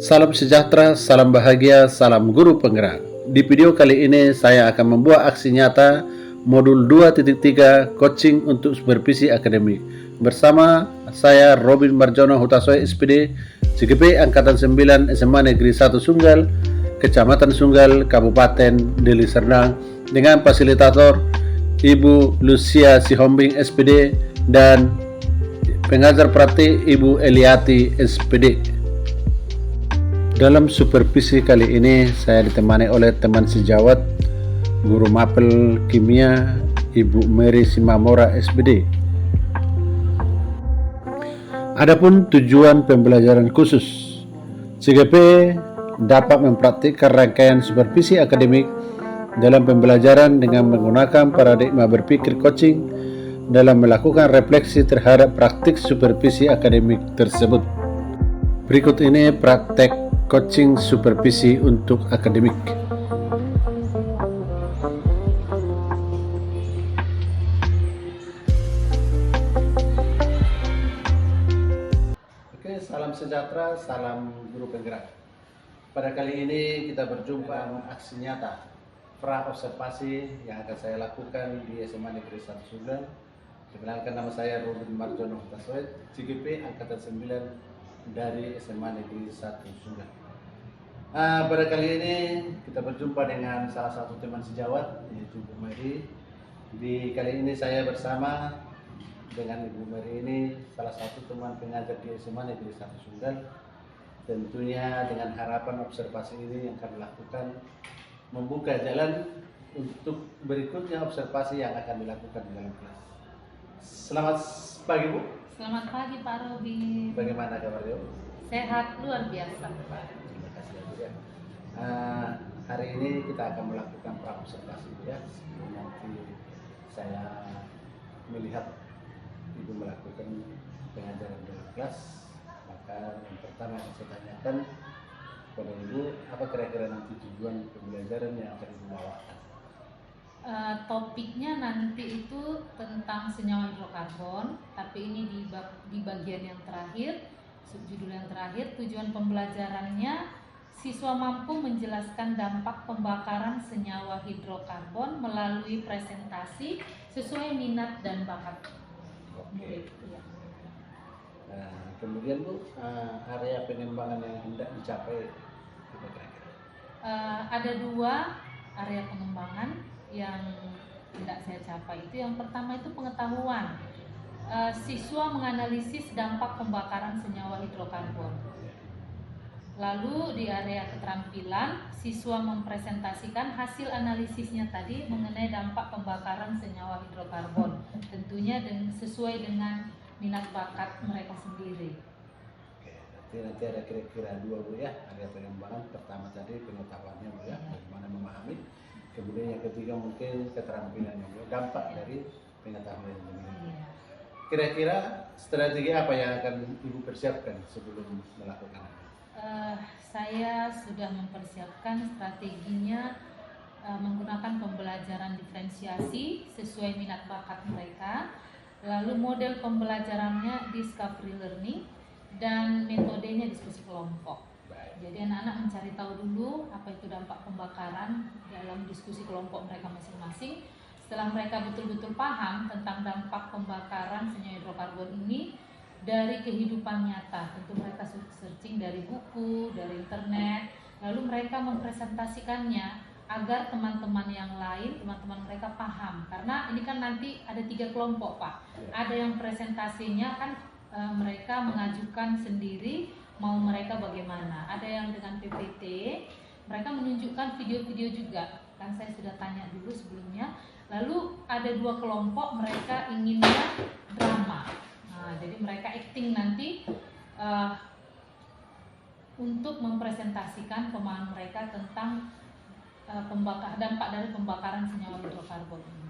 Salam sejahtera, salam bahagia, salam guru penggerak. Di video kali ini saya akan membuat aksi nyata modul 2.3 coaching untuk supervisi akademik. Bersama saya Robin Marjono Hutasoy SPD, CGP Angkatan 9 SMA Negeri 1 Sunggal, Kecamatan Sunggal, Kabupaten Deli Serdang, dengan fasilitator Ibu Lucia Sihombing SPD dan pengajar praktik Ibu Eliati SPD. Dalam supervisi kali ini saya ditemani oleh teman sejawat guru mapel kimia Ibu Mary Simamora SPD. Adapun tujuan pembelajaran khusus, CGP dapat mempraktikkan rangkaian supervisi akademik dalam pembelajaran dengan menggunakan paradigma berpikir coaching dalam melakukan refleksi terhadap praktik supervisi akademik tersebut. Berikut ini praktek coaching supervisi untuk akademik. Oke, salam sejahtera, salam guru penggerak. Pada kali ini kita berjumpa aksi nyata pra observasi yang akan saya lakukan di SMA Negeri 1 Sunggal. Perkenalkan, nama saya Robin Marjono Hutasoy, CGP Angkatan 9 dari SMA Negeri 1 Sunggal. Pada kali ini kita berjumpa dengan salah satu teman sejawat, yaitu Bu Mary. Di kali ini saya bersama dengan Ibu Mary ini, salah satu teman pengajar di SMA Negeri 1 Sunggal. Tentunya dengan harapan observasi ini yang kami lakukan membuka jalan untuk berikutnya observasi yang akan dilakukan di dalam kelas. Selamat pagi, Bu. Selamat pagi Pak Robin. Bagaimana kabarnya? Sehat luar biasa. Terima kasih ya. Hari ini kita akan melakukan pra observasi ya. Sebelum nanti saya melihat Ibu melakukan pengajaran dalam kelas, maka yang pertama yang saya tanyakan kepada Ibu, apa kira-kira nanti tujuan pembelajaran yang akan Ibu bawakan? Topiknya nanti itu tentang senyawa hidrokarbon, tapi ini di bagian yang terakhir, subjudul yang terakhir. Tujuan pembelajarannya, siswa mampu menjelaskan dampak pembakaran senyawa hidrokarbon melalui presentasi sesuai minat dan bakat murid. Ya. Kemudian Bu, area pengembangan yang hendak dicapai apa kira-kira? Ada dua area pengembangan yang hendak saya capai. Itu yang pertama itu pengetahuan. Siswa menganalisis dampak pembakaran senyawa hidrokarbon. Lalu di area keterampilan, siswa mempresentasikan hasil analisisnya tadi mengenai dampak pembakaran senyawa hidrokarbon. Tentunya sesuai dengan minat bakat mereka sendiri. Oke, nanti ada kira-kira dua Bu ya, area pengembangan. Pertama tadi pengetahuannya Bu ya, bagaimana memahami. Kemudian yang ketiga mungkin keterampilannya, dampak dari pengetahuan ini. Kira-kira strategi apa yang akan Ibu persiapkan sebelum melakukan? Saya sudah mempersiapkan strateginya menggunakan pembelajaran diferensiasi sesuai minat bakat mereka. Lalu model pembelajarannya discovery learning dan metodenya diskusi kelompok. Jadi anak-anak mencari tahu dulu apa itu dampak pembakaran dalam diskusi kelompok mereka masing-masing. Setelah mereka betul-betul paham tentang dampak pembakaran senyawa hidrokarbon ini dari kehidupan nyata, tentu mereka searching dari buku, dari internet, lalu mereka mempresentasikannya agar teman-teman yang lain, teman-teman mereka paham. Karena ini kan nanti ada 3 kelompok Pak. Ada yang presentasinya kan mereka mengajukan sendiri mau mereka bagaimana. Ada yang dengan PPT, mereka menunjukkan video-video juga. Kan saya sudah tanya dulu sebelumnya. Lalu ada 2 kelompok, mereka inginnya drama. Nah, jadi mereka acting nanti untuk mempresentasikan pemahaman mereka tentang dampak dari pembakaran senyawa hidrokarbon ini.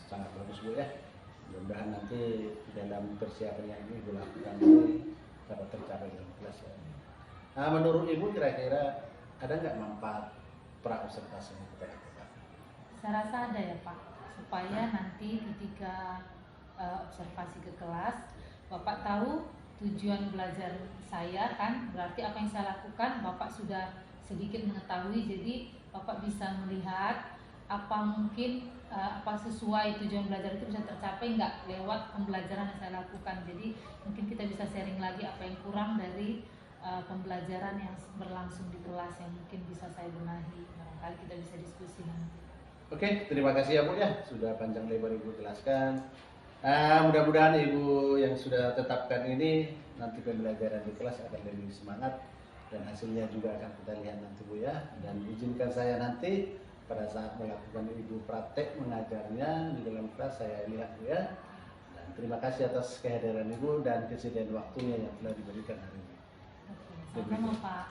Sangat bagus Bu ya. Mudah-mudahan nanti dalam persiapan yang ini dilakukan ini dapat tercapai dalam kelas ya. Menurut Ibu kira-kira ada nggak manfaat pra observasi kepada kita? Saya rasa ada ya Pak, supaya nanti ketika observasi ke kelas, Bapak tahu tujuan belajar saya kan, berarti apa yang saya lakukan Bapak sudah sedikit mengetahui, jadi Bapak bisa melihat apa mungkin apa sesuai tujuan belajar itu bisa tercapai nggak lewat pembelajaran yang saya lakukan. Jadi mungkin kita bisa sharing lagi apa yang kurang dari pembelajaran yang berlangsung di kelas yang mungkin bisa saya benahi. Barangkali kita bisa diskusi nanti. Oke, terima kasih ya Bu ya, sudah panjang lebar Ibu jelaskan. Mudah-mudahan Ibu yang sudah tetapkan ini nanti pembelajaran di kelas akan lebih semangat dan hasilnya juga akan kita lihat nanti Bu ya. Dan izinkan saya nanti pada saat melakukan Ibu praktek mengajarnya di dalam kelas saya lihat Bu ya. Dan terima kasih atas kehadiran Ibu dan kesediaan waktunya yang telah diberikan hari ini. Sama Pak.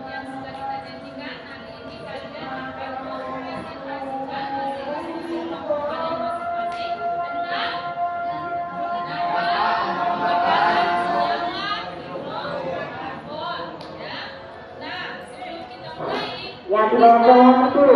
Yang sudah kita janjikan hari ini kalian akan mempresentasikan hasil pengumuman masing-masing tentang yang di bawah itu.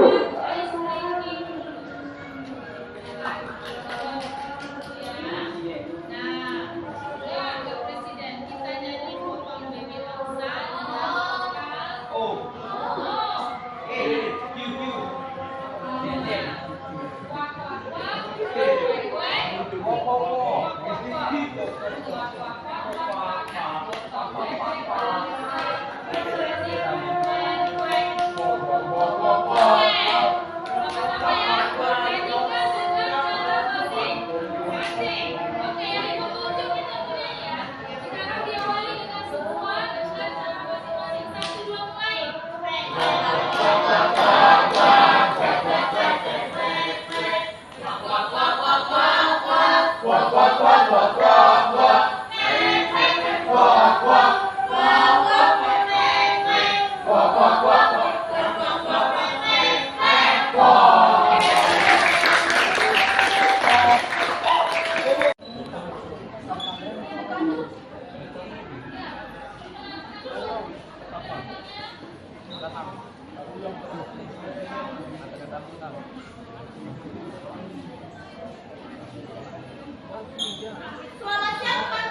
Selamat siang Pak.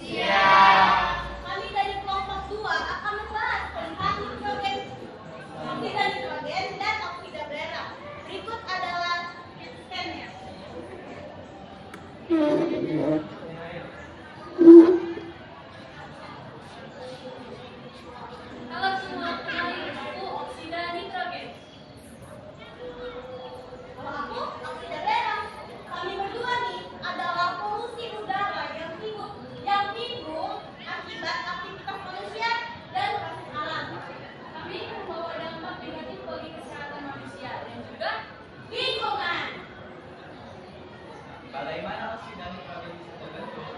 Siang. Kami dari kelompok 2 akan membahas tentang nitrogen, oksida nitrogen dan oksida belerang. Berikut adalah scan-nya. Halo semua, kenalin aku oksida nitrogen. Kalau aku oksida belerang. Kami berdua nih adalah polusi udara yang timbul akibat aktivitas manusia dan proses alam. Kami membawa dampak negatif bagi kesehatan manusia dan juga lingkungan. Bagaimana oksida nitrogen bisa terbentuk?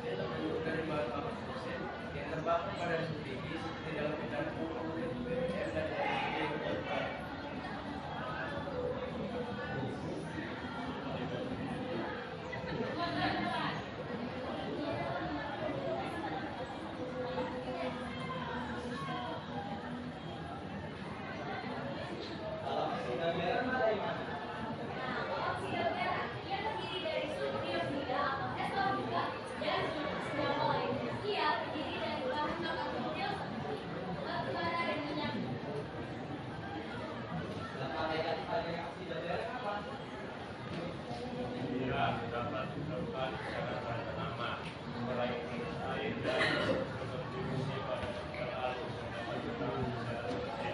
Dia terbentuk dari bahan baku fosil yang terbangun pada suhu tinggi seperti dalam bidang oksigen BBM dan oksigen terbaru. Kalau oksida belerang dari mana? Oksida belerang ia terdiri dari sulfur dioksida atau SO2 dan sulfur lain. Ia terdiri dari bahan bakar fosil, batu bara dan minyak. Dampak negatif dari oksida belerang apa? Ia dapat menyebabkan kesehatan tanaman, mengurangi kualitas air dan berkontribusi pada sekitar halus yang dapat mengganggu kesehatan manusia.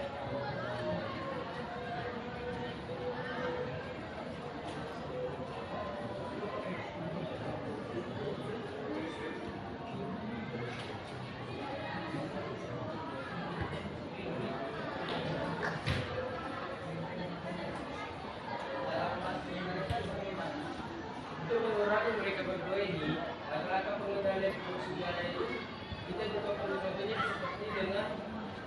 Cara memastikan mereka bagaimana? Untuk mengurangi mereka berdua ini, langkah-langkah penggunaan dari polusi udara itu kita juga perlu contohnya seperti dengan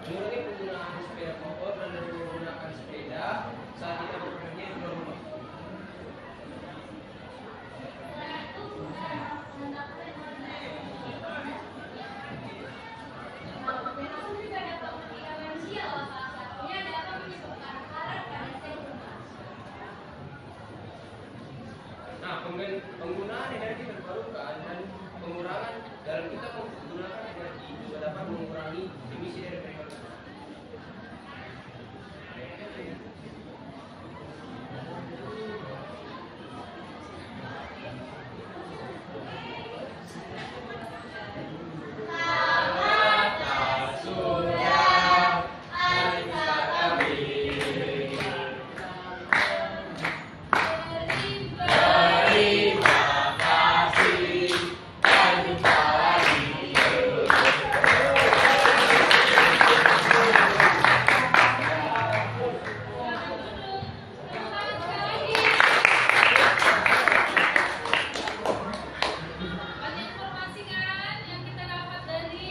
mengurangi penggunaan sepeda motor dan lebih menggunakan sepeda saat kita bepergian keluar rumah. Belerang juga dapat mematikan manusia, salah satunya dapat menyebabkan penggunaan energi terbarukan dan pengurangan dalam kita menggunakan energi juga dapat mengurangi emisi dari perekonomian. Banyak informasi kan yang kita dapat dari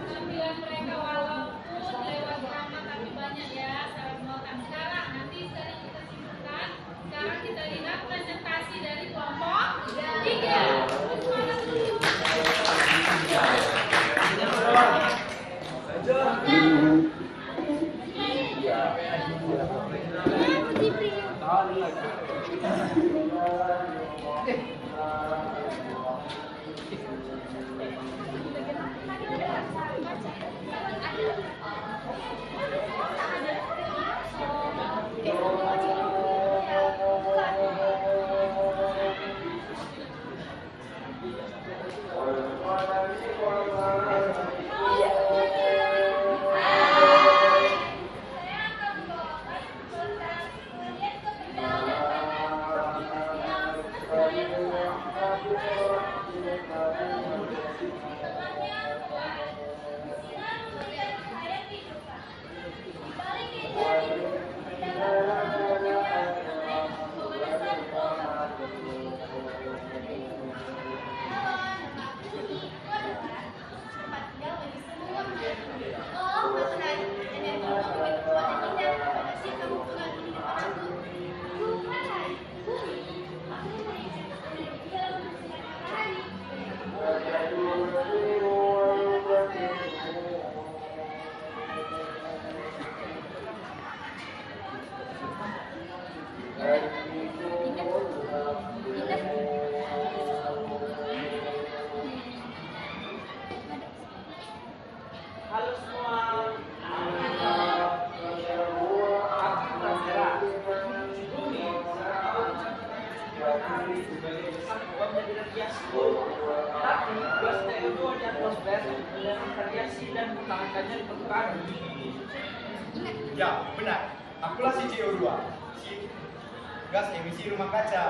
penampilan mereka, walaupun lewat drama tapi banyak ya syarat menotam. Sekarang kita simpulkan. Sekarang kita lihat presentasi dari kelompok 3. Halo semua. Aku Pradera. Bumi sebagai besar bukan menjadi radiasi. Tapi gas CO2 di atmosfer dengan radiasi dan menghangatkannya di permukaan bumi. Ya, benar. Akulah si CO2, gas emisi rumah kaca.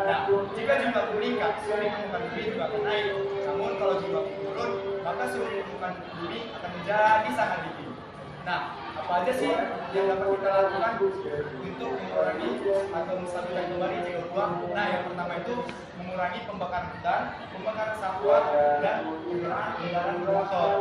Nah, jika jumlah meningkat, suhu permukaan bumi juga akan naik. Namun kalau jumlah turun, maka suhu permukaan bumi akan menjadi sangat dingin. Nah, apa aja sih yang dapat kita lakukan untuk mengurangi atau menstabilkan kembali CO2? Nah, yang pertama itu mengurangi pembakaran hutan, pembakaran sampah, dan penggunaan kendaraan bermotor.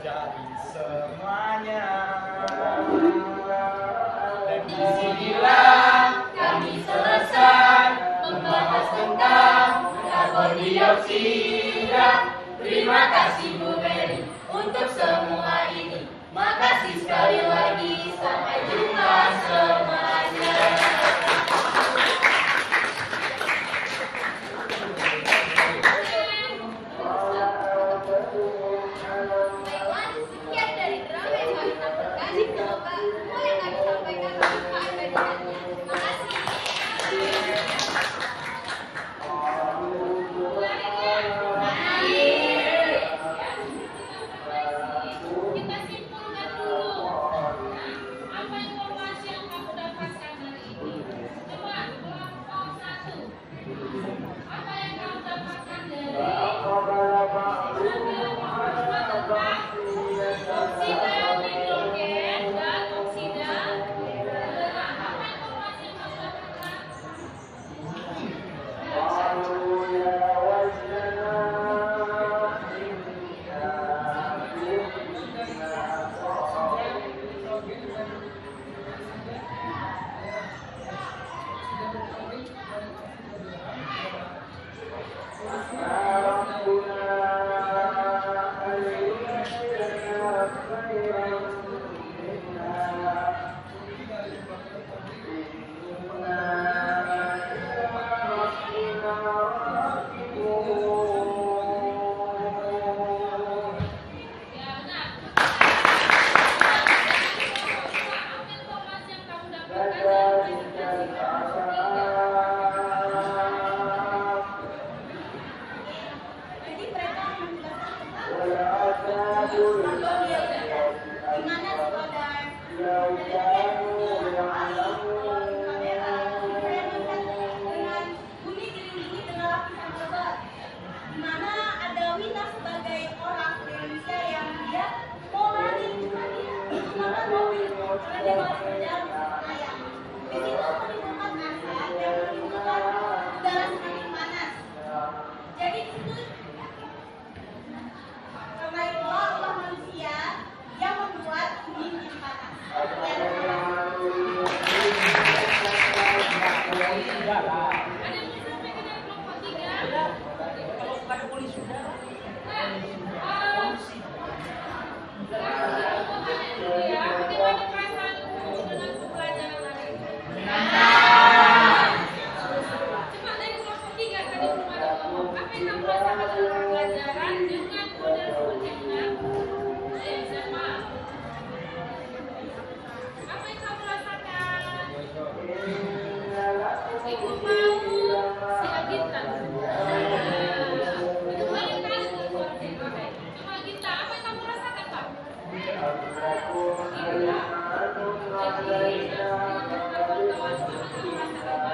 terjadi semuanya. Dan disinilah kami selesai membahas tentang karbon dioksida. Terima kasih Bu Mary untuk semua ini. Makasih sekali lagi. Sampai jumpa semuanya. Baiklah, sekian dari drama yang kami sampaikan. Semoga semua yang kami sampaikan bermanfaat bagi kalian. Terima kasih. Kita simpulkan dulu. Apa informasi yang kamu dapatkan hari ini? Coba kelompok 1. Apa yang kamu dapatkan dari oksida hidrogen dan oksida mineral? Apa informasi yang kamu dapatkan? Ya benar. Apa informasi yang kamu dapatkan dari Jadi mereka menjelaskan tentang karbon dioksida. Gimana saudara? Dengan bumi dikelilingi dengan lapisan tebal. Di mana ada Wina sebagai orang Indonesia yang dia mau lari, cuma dia menggunakan mobil karena dia harus berjalan di Senayan. Di situ menimbulkan asap yang menimbulkan udara semakin panas. Jadi itu karena itu Allah manusia yang membuat bumi menjadi panas. Sekian, terima kasih. ada yang mau sampaikan dari kelompok 3? Kalau pada polisi sudah Bagaimana perasaanmu dengan pembelajaran hari ini? Coba dari kelompok 3 tadi belum ada ngomong. Apa yang kamu rasakan dalam pembelajaran dengan model seperti ini? Ayo siapa? Apa yang kamu rasakan? Ibu mau si Agita. Itu banyak kali tuh suaranya. Oke. Coba Agita, apa yang kamu rasakan, Pak? Iya. Jadi, kawan-kawan apa kamu rasakan, Pak?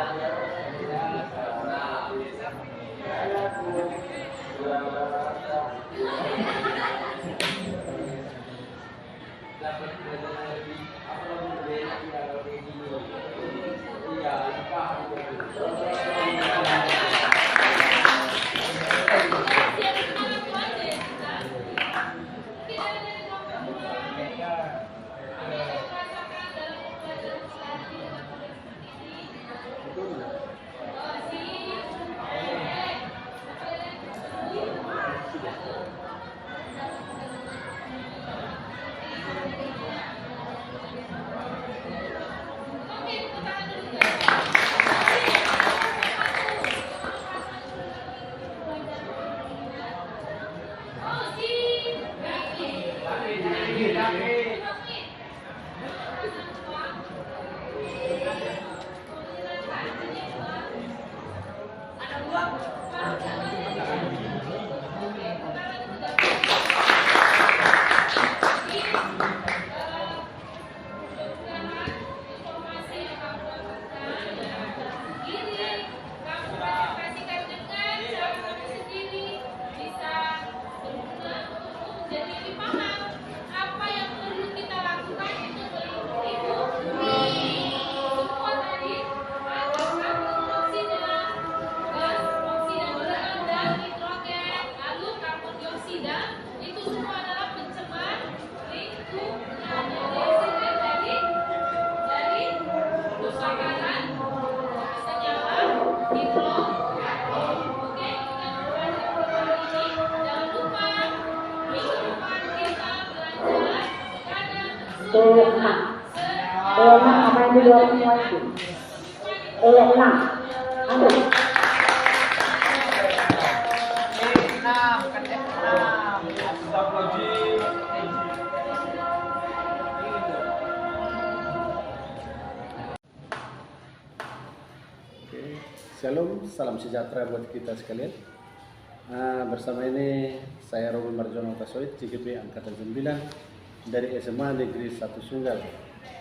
Dapat pelajaran lebih apa berbeda kalau kayak gini. Iya, paham. dua semua itu. 6. Anu. Oke, Shalom, salam sejahtera buat kita sekalian. Bersama ini saya Robin Marjono Tasoid, CGP Angkatan 9 dari SMA Negeri 1 Sunggal,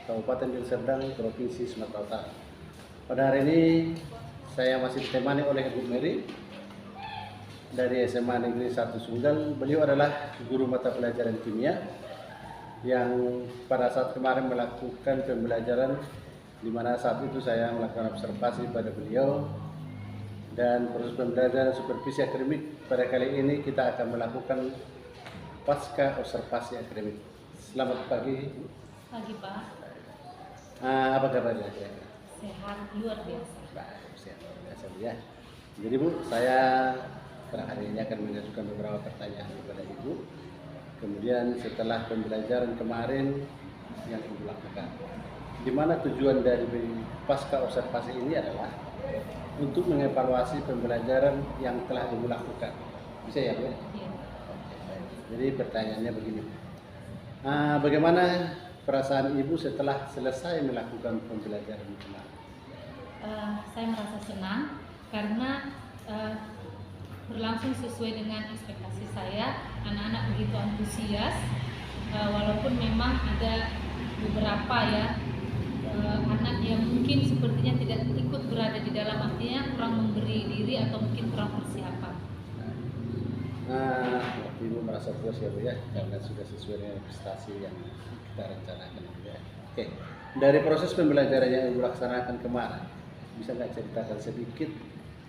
Kabupaten Deli Serdang, Provinsi Sumatera Utara. Pada hari ini saya masih ditemani oleh Ibu Mary dari SMA Negeri 1 Sunggal. Beliau adalah guru mata pelajaran kimia yang pada saat kemarin melakukan pembelajaran, di mana saat itu saya melakukan observasi pada beliau, dan proses pembelajaran supervisi akademik pada kali ini kita akan melakukan pasca observasi akademik. Selamat pagi. Pagi Pak, Apa kabarnya? sehat luar biasa. Baik, siap. Biasa ya. Jadi Bu, saya pada hari ini akan mengajukan beberapa pertanyaan kepada Ibu. Kemudian setelah pembelajaran kemarin yang Ibu lakukan, di mana tujuan dari pasca observasi ini adalah untuk mengevaluasi pembelajaran yang telah Ibu lakukan. Bisa ya Bu? Iya. Oke, baik. Jadi pertanyaannya begini. Bagaimana perasaan Ibu setelah selesai melakukan pembelajaran kemarin? Saya merasa senang karena berlangsung sesuai dengan ekspektasi saya. Anak-anak begitu antusias, walaupun memang ada beberapa anak yang mungkin sepertinya tidak ikut berada di dalam, artinya kurang memberi diri atau mungkin kurang persiapan. Waktu Ibu merasa puas ya Bu ya, karena sudah sesuai dengan prestasi yang kita rencanakan ya. Oke, dari proses pembelajaran yang Ibu laksanakan kemarin, bisa nggak ceritakan sedikit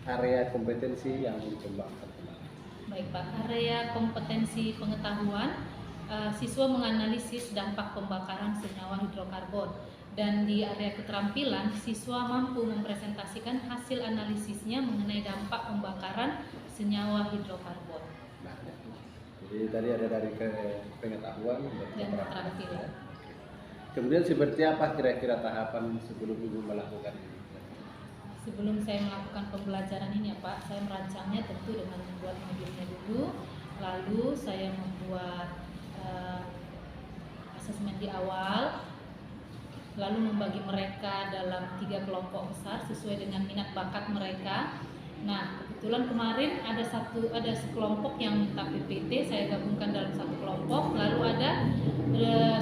area kompetensi yang dikembangkan kemarin? Baik Pak, area kompetensi pengetahuan, siswa menganalisis dampak pembakaran senyawa hidrokarbon, dan di area keterampilan siswa mampu mempresentasikan hasil analisisnya mengenai dampak pembakaran senyawa hidrokarbon. Nah, ya. Jadi tadi ada dari pengetahuan Dan keterampilan. Kemudian seperti apa kira-kira tahapan sebelum Ibu melakukan ini? Sebelum saya melakukan pembelajaran ini ya Pak, saya merancangnya tentu dengan membuat modulnya dulu, lalu saya membuat asesmen di awal, lalu membagi mereka dalam 3 kelompok besar sesuai dengan minat bakat mereka. Nah, kebetulan kemarin ada sekelompok yang minta PPT, saya gabungkan dalam satu kelompok, lalu ada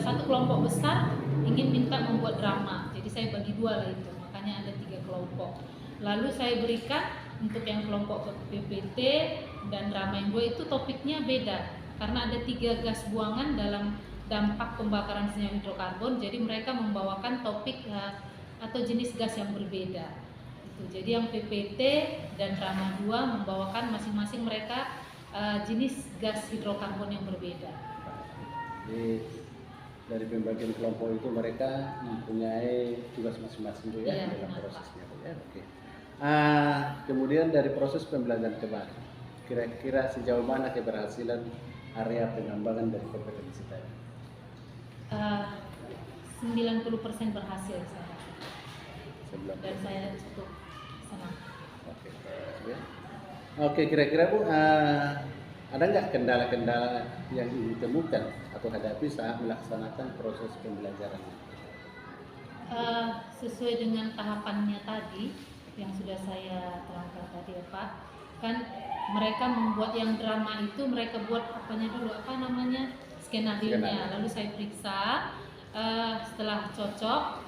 satu kelompok besar ingin minta membuat drama, jadi saya bagi 2 lah itu, makanya ada 3 kelompok. Lalu saya berikan untuk yang kelompok PPT dan drama yang 2 itu topiknya beda, karena ada 3 gas buangan dalam dampak pembakaran senyawa hidrokarbon, jadi mereka membawakan topik atau jenis gas yang berbeda. Jadi yang PPT dan drama 2 membawakan masing-masing mereka jenis gas hidrokarbon yang berbeda. Jadi dari pembagian kelompok itu mereka mempunyai tugas masing-masing ya, dalam prosesnya ya. Oke. Kemudian dari proses pembelajaran kemarin, kira-kira sejauh mana keberhasilan area pengembangan dari kompetensi tadi? 90% berhasil saya rasa. Dan saya cukup senang. Oke, ya. Oke, kira-kira Bu, ada nggak kendala-kendala yang Ibu temukan atau hadapi saat melaksanakan proses pembelajaran? Sesuai dengan tahapannya tadi yang sudah saya terangkan tadi ya Pak, kan mereka membuat yang drama itu mereka buat skenario-nya, lalu saya periksa, setelah cocok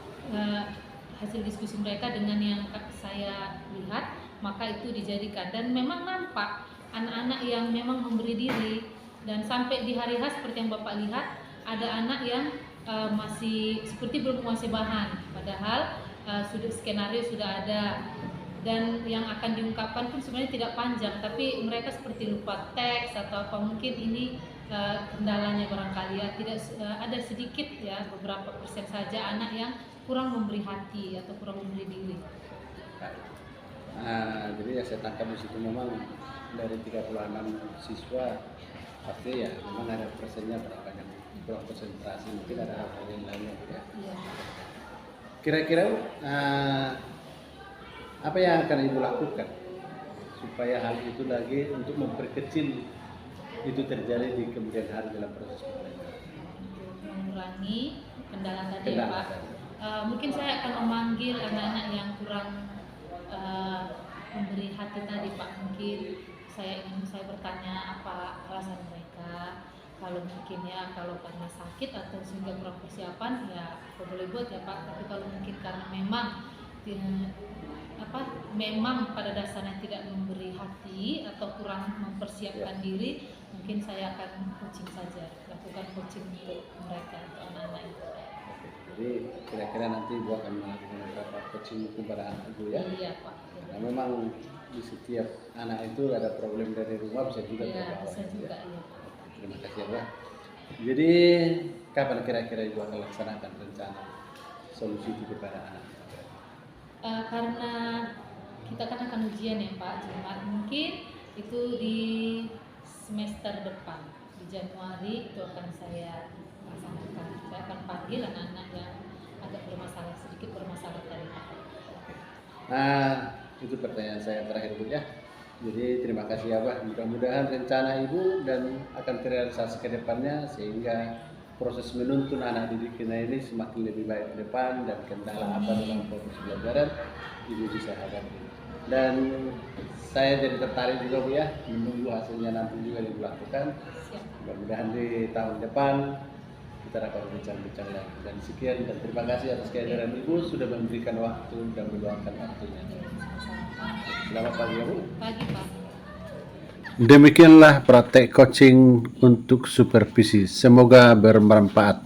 hasil diskusi mereka dengan yang saya lihat, maka itu dijadikan, dan memang nampak anak-anak yang memang memberi diri, dan sampai di hari H seperti yang Bapak lihat ada anak yang masih seperti belum menguasai bahan, padahal skenario sudah ada, dan yang akan diungkapkan pun sebenarnya tidak panjang, tapi mereka seperti lupa teks atau apa, mungkin ini kendalanya barangkali ya, tidak ada sedikit ya, beberapa persen saja anak yang kurang memberi hati atau kurang memberi diri. Jadi ya saya tangkap di situ memang dari 36 siswa pasti ya memang ada persennya berapa yang kurang konsentrasi, mungkin ada hal yang lainnya ya. Iya. Kira-kira apa yang akan Ibu lakukan supaya hal itu lagi untuk memperkecil itu terjadi di kemudian hari dalam proses pembelajaran? Mengurangi kendala tadi ya Kendala Pak. tadi. Mungkin saya akan memanggil anak-anak yang kurang memberi hati tadi Pak. Mungkin saya bertanya apa alasan mereka. Kalau mungkin ya kalau karena sakit atau sehingga kurang persiapan ya apa boleh buat ya Pak. Tapi kalau mungkin karena memang pada dasarnya tidak memberi hati atau kurang mempersiapkan diri, mungkin saya akan coaching saja, lakukan coaching untuk mereka, untuk anak-anak itu. Jadi kira-kira nanti Ibu akan melakukan beberapa coaching kepada anak Ibu ya? Iya Pak. Karena memang di setiap anak itu ada problem dari rumah bisa juga Iya, terbawa. bisa juga ya. iya. Terima kasih ya. Jadi kapan kira-kira Ibu akan laksanakan rencana solusi itu kepada anak? Karena kita kan akan ujian ya Pak Jumat, mungkin itu di semester depan di Januari itu akan saya laksanakan. Saya akan panggil anak-anak yang agak sedikit bermasalah tadi. Itu pertanyaan saya terakhir Bu ya. Jadi terima kasih ya Pak. Mudah-mudahan rencana Ibu dan akan terrealisasi ke depannya sehingga proses menuntun anak didik kita ini semakin lebih baik ke depan dan kendala apa dalam proses belajaran Ibu bisa hadapi. Dan saya jadi tertarik juga Bu ya, menunggu hasilnya nanti juga dilakukan. Mudah-mudahan di tahun depan kita dapat bincang-bincang lagi. Dan sekian dan terima kasih atas kehadiran Ibu sudah memberikan waktu dan meluangkan waktunya. Selamat pagi ya Bu. Pagi Pak. Demikianlah praktek coaching untuk supervisi. Semoga bermanfaat.